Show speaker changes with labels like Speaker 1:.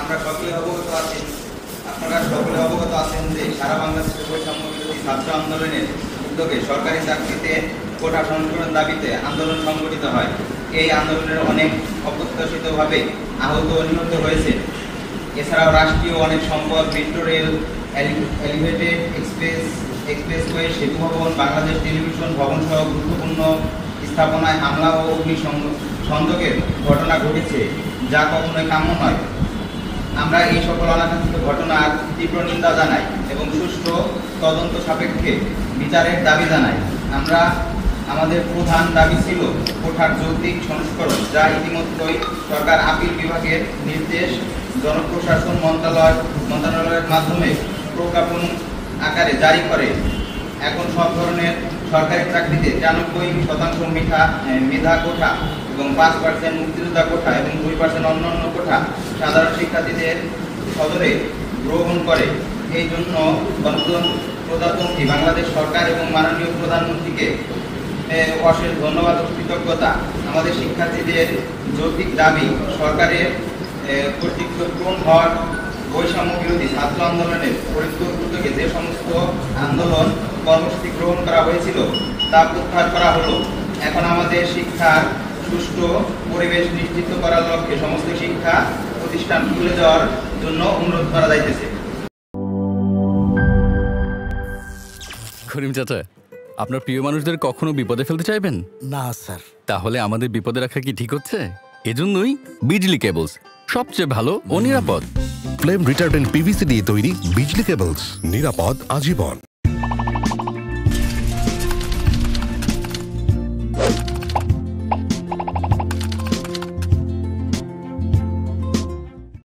Speaker 1: আপনারা সকলে অবগত আছেন যে সারা বাংলাদেশের বৈষম্য বিরোধী ছাত্র আন্দোলনের উদ্যোগে সরকারি চাকরিতে কোটা সংস্করণ দাবিতে আন্দোলন সংগঠিত হয়। এই আন্দোলনের অনেক অপ্রত্যাশিতভাবে আহত ও নিহত হয়েছে। এছাড়াও রাষ্ট্রীয় অনেক সম্পদ, মেট্রো রেল, এলিভেটেড এক্সপ্রেসওয়ে, সেতু ভবন, বাংলাদেশ টেলিভিশন ভবন সহ গুরুত্বপূর্ণ স্থাপনায় হামলা ও অগ্নিসংযোগের ঘটনা ঘটেছে, যা কখনোই কাম্য নয়। আমরা এই সকল অনাকাঙ্ক্ষিত ঘটনার তীব্র নিন্দা জানাই এবং সুষ্ঠু তদন্ত সাপেক্ষে বিচারের দাবি জানাই। আমাদের প্রধান দাবি ছিল কোটার যৌক্তিক সংস্করণ, যা ইতিমধ্যেই সরকার আপিল বিভাগের নির্দেশ জনপ্রশাসন মন্ত্রণালয়ের মাধ্যমে প্রজ্ঞাপন আকারে জারি করে। এখন সব ধরনের সরকারি চাকরিতে 93% মেধা কোটা এবং 5% মুক্তিযোদ্ধা কোটা এবং 2% অন্যান্য কোটা সাধারণ শিক্ষার্থীদের সদরে গ্রহণ করে। এই জন্য গণপ্রজাতন্ত্রী বাংলাদেশ সরকার এবং মাননীয় প্রধানমন্ত্রীকে অশেষ ধন্যবাদ ও কৃতজ্ঞতা। আমাদের শিক্ষার্থীদের যৌক্তিক দাবি সরকারের কর্তৃক পূরণ হওয়ার বৈষম্য বিরোধী ছাত্র আন্দোলনের উদ্যোগে যে সমস্ত আন্দোলন কর্মসূচি গ্রহণ করা হয়েছিল তা প্রত্যাহার করা হলো। এখন আমাদের শিক্ষার সুষ্ঠু পরিবেশ নিশ্চিত করার লক্ষ্যে সমস্ত শিক্ষা প্রতিষ্ঠান খুলে দেওয়ার জন্য অনুরোধ করা যাইতেছে।
Speaker 2: করিম চাচা, আপনার প্রিয় মানুষদের কখনো বিপদে ফেলতে চাইবেন
Speaker 3: না স্যার।
Speaker 2: তাহলে আমাদের বিপদে রাখা কি ঠিক হচ্ছে? এজন্যই বিজলি কেবলস সবচেয়ে ভালো ও নিরাপদ।
Speaker 4: ফ্লেম রিটার্ডেন্ট পিভিসি দিয়ে তৈরি বিজলি কেবলস, নিরাপদ আজীবন।